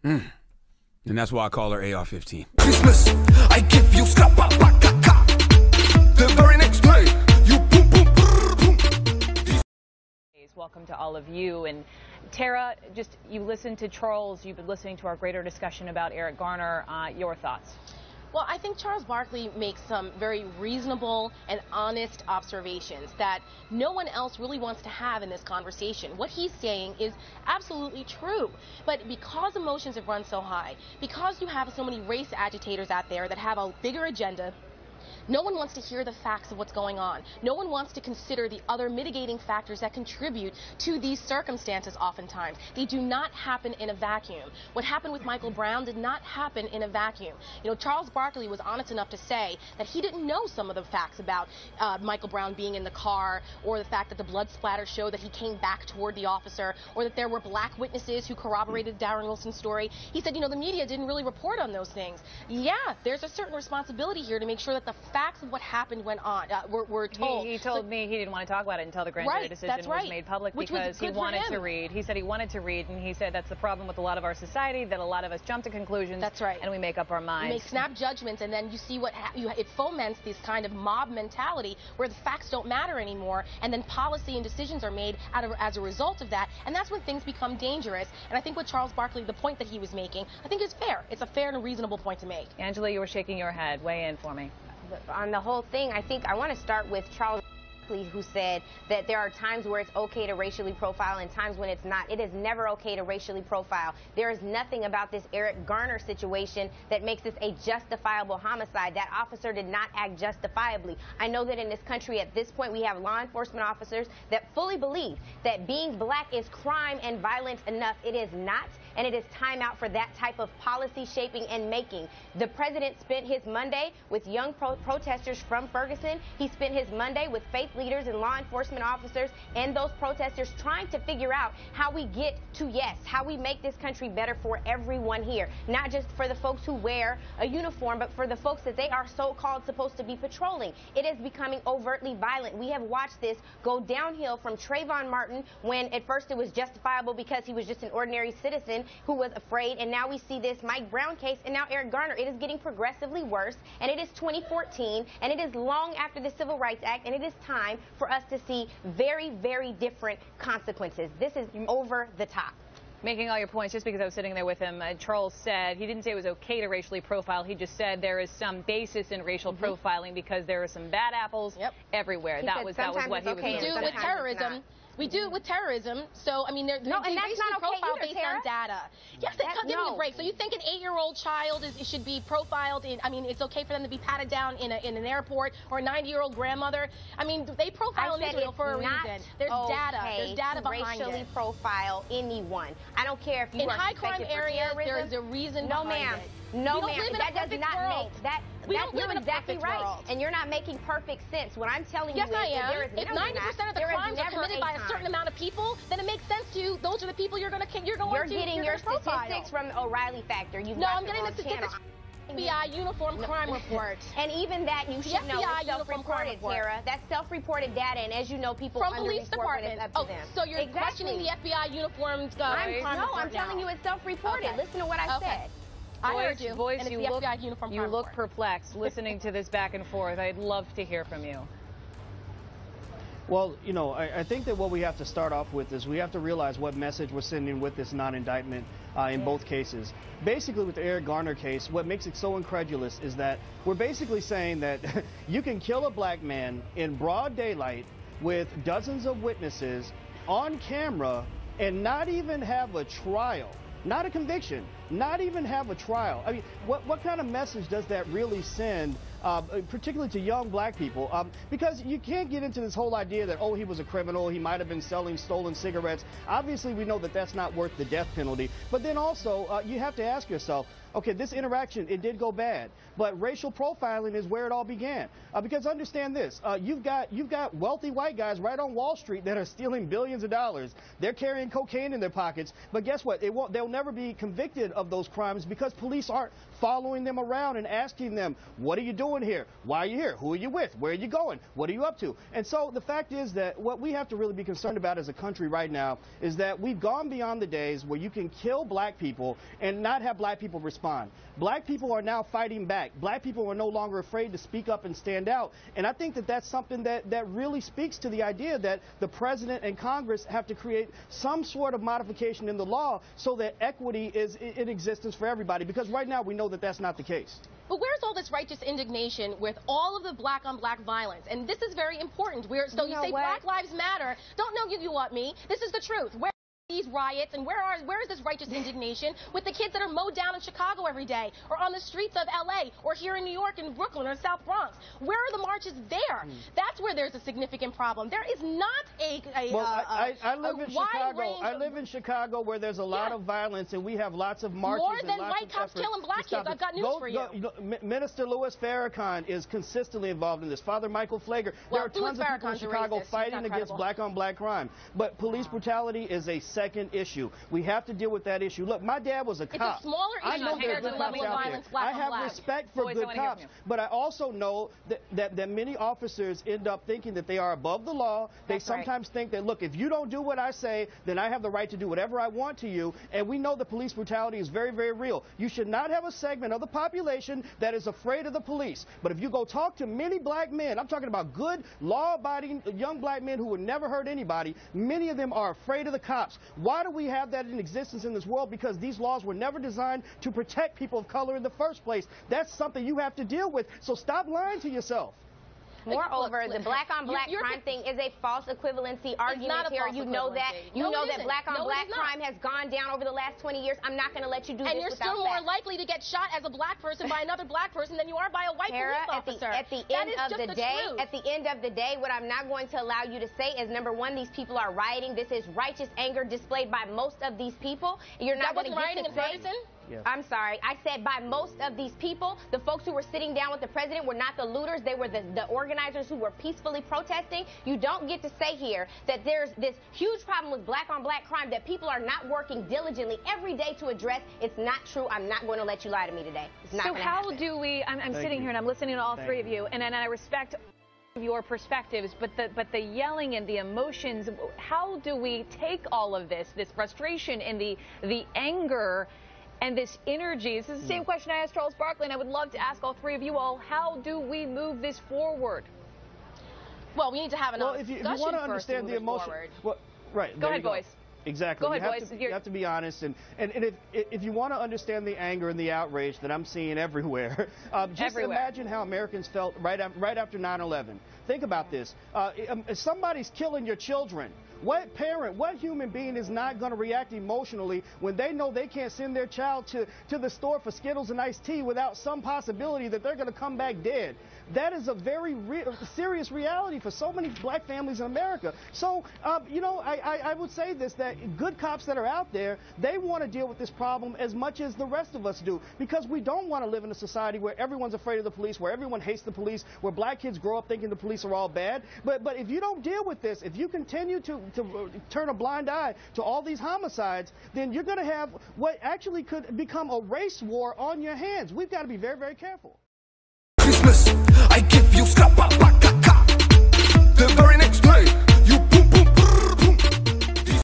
And that's why I call her AR-15. Christmas, I give you the very next day, you boom, boom, boom. Welcome to all of you. And Tara, just you listened to Charles, you've been listening to our greater discussion about Eric Garner. Your thoughts? Well, I think Charles Barkley makes some very reasonable and honest observations that no one else really wants to have in this conversation. What he's saying is absolutely true. But because emotions have run so high, because you have so many race agitators out there that have a bigger agenda, no one wants to hear the facts of what's going on. No one wants to consider the other mitigating factors that contribute to these circumstances oftentimes. They do not happen in a vacuum. What happened with Michael Brown did not happen in a vacuum. You know, Charles Barkley was honest enough to say that he didn't know some of the facts about Michael Brown being in the car, or the fact that the blood splatter showed that he came back toward the officer, or that there were black witnesses who corroborated Darren Wilson's story. He said, you know, the media didn't really report on those things. Yeah, there's a certain responsibility here to make sure that the facts of what happened went on were told. He told me he didn't want to talk about it until the grand jury decision was made public, because he wanted to read. He said he wanted to read, and he said that's the problem with a lot of our society, that a lot of us jump to conclusions. That's right. And we make up our minds. You make snap judgments, and then you see what it foments this kind of mob mentality where the facts don't matter anymore, and then policy and decisions are made as a result of that, and that's when things become dangerous. And I think with Charles Barkley, the point that he was making, I think is fair. It's a fair and reasonable point to make. Angela, you were shaking your head. Weigh in for me. On the whole thing, I think I want to start with Charles Barkley, who said that there are times where it's okay to racially profile and times when it's not. It is never okay to racially profile. There is nothing about this Eric Garner situation that makes this a justifiable homicide. That officer did not act justifiably. I know that in this country at this point we have law enforcement officers that fully believe that being black is crime and violence enough. It is not. And it is time out for that type of policy shaping and making. The president spent his Monday with young protesters from Ferguson. He spent his Monday with faith leaders and law enforcement officers and those protesters trying to figure out how we get to yes, how we make this country better for everyone here. Not just for the folks who wear a uniform, but for the folks that they are so-called supposed to be patrolling. It is becoming overtly violent. We have watched this go downhill from Trayvon Martin, when at first it was justifiable because he was just an ordinary citizen who was afraid, and now we see this Mike Brown case, and now Eric Garner. It is getting progressively worse, and it is 2014, and it is long after the Civil Rights Act, and it is time for us to see very, very different consequences. This is over the top. Making all your points, just because I was sitting there with him, Charles said he didn't say it was okay to racially profile. He just said there is some basis in racial profiling because there are some bad apples everywhere. That was what he was We do with terrorism. We do it with terrorism. So, I mean, they're and that's not okay profile either, based Tara. on data. Yes, give me a break. So you think an 8-year-old child should be profiled in, I mean, it's okay for them to be patted down in an airport, or a 90-year-old grandmother? I mean, they profile in Israel for a reason. There's data. There's data behind it. Racially profile anyone. I don't care if you in are high crime areas, there is a reason behind it. No, ma'am. That does not make that. You're exactly right, and you're not making perfect sense. What I'm telling you is that there is if 90% of the crimes are committed by a certain amount of people, then it makes sense to you. Those are the people you're getting your statistics from O'Reilly Factor. I'm getting the statistics from FBI uniform crime report. And even that you should know is self-reported, Tara. That's self-reported data, and as you know, people from police departments. Up to them. So you're questioning the FBI uniformed crime report? No, I'm telling you it's self-reported. Listen to what I said. I heard you. Boys, and you look perplexed listening to this back and forth. I'd love to hear from you. Well, you know, I think that what we have to start off with is we have to realize what message we're sending with this non-indictment in both cases. Basically, with the Eric Garner case, what makes it so incredulous is that we're basically saying that you can kill a black man in broad daylight with dozens of witnesses on camera and not even have a trial. Not a conviction, not even have a trial. I mean, what kind of message does that really send, particularly to young black people? Because you can't get into this whole idea that, oh, he was a criminal, he might have been selling stolen cigarettes. Obviously, we know that that's not worth the death penalty. But then also, you have to ask yourself, okay, this interaction, it did go bad, but racial profiling is where it all began. Because understand this, you've got wealthy white guys right on Wall Street that are stealing billions of dollars. They're carrying cocaine in their pockets, but guess what? They'll never be convicted of those crimes because police aren't following them around and asking them, what are you doing? doing here? Why are you here? Who are you with? Where are you going? What are you up to? And so the fact is that what we have to really be concerned about as a country right now is that we've gone beyond the days where you can kill black people and not have black people respond. Black people are now fighting back. Black people are no longer afraid to speak up and stand out. And I think that that's something that really speaks to the idea that the president and Congress have to create some sort of modification in the law so that equity is in existence for everybody. Because right now we know that that's not the case. But where's all this righteous indignation with all of the black-on-black violence? And this is very important. So you say Black Lives Matter. Don't know you want me. This is the truth. Where these riots and where is this righteous indignation with the kids that are mowed down in Chicago every day or on the streets of LA or here in New York and Brooklyn or South Bronx? Where are the marches there? That's where there's a significant problem. There is not I live in Chicago. I live in Chicago where there's a lot of violence and we have lots of marches. More than white cops killing black kids. I've got news for you. Minister Louis Farrakhan is consistently involved in this. Father Michael Flager. There are tons of people in Chicago fighting against black-on-black crime. But police brutality is a second issue. We have to deal with that issue. Look, my dad was a cop. It's a smaller issue compared to the level of violence black on black. I have respect for good cops, but I also know that many officers end up thinking that they are above the law. They sometimes think that, look, if you don't do what I say, then I have the right to do whatever I want to you. And we know that police brutality is very, very real. You should not have a segment of the population that is afraid of the police. But if you go talk to many black men, I'm talking about good, law-abiding young black men who would never hurt anybody, many of them are afraid of the cops. Why do we have that in existence in this world? Because these laws were never designed to protect people of color in the first place. That's something you have to deal with. So stop lying to yourself. Moreover, the black-on-black crime thing is a false equivalency argument here. You know that. You know that black-on-black crime has gone down over the last 20 years. I'm not going to let you do this without that. And you're still more likely to get shot as a black person by another black person than you are by a white police officer. At the end of the day, what I'm not going to allow you to say is, number one, these people are rioting. This is righteous anger displayed by most of these people. You're not going to get to say. Yeah. I'm sorry. I said by most of these people, the folks who were sitting down with the president were not the looters. They were the organizers who were peacefully protesting. You don't get to say here that there's this huge problem with black-on-black crime that people are not working diligently every day to address. It's not true. I'm not going to let you lie to me today. It's not going to happen. So how do we, I'm sitting here and I'm listening to all three of you, and I respect your perspectives, but the yelling and the emotions, how do we take all of this frustration and the anger and this energy? This is the same question I asked Charles Barkley, and I would love to ask all three of you all, how do we move this forward? Well, we need to have an if you want to understand the emotion, right. Go ahead, boys. Exactly. Go ahead, boys. You have to be honest, and if you want to understand the anger and the outrage that I'm seeing everywhere, just imagine how Americans felt right after 9/11. Think about this. If somebody's killing your children, what parent, what human being is not going to react emotionally when they know they can't send their child to the store for Skittles and iced tea without some possibility that they're going to come back dead? That is a very serious reality for so many black families in America. So, I would say this, that good cops that are out there, they want to deal with this problem as much as the rest of us do, because we don't want to live in a society where everyone's afraid of the police, where everyone hates the police, where black kids grow up thinking the police are all bad. But if you don't deal with this, if you continue to turn a blind eye to all these homicides, then you're going to have what actually could become a race war on your hands. We've got to be very, very careful. Christmas, I give you scrap, the very next day.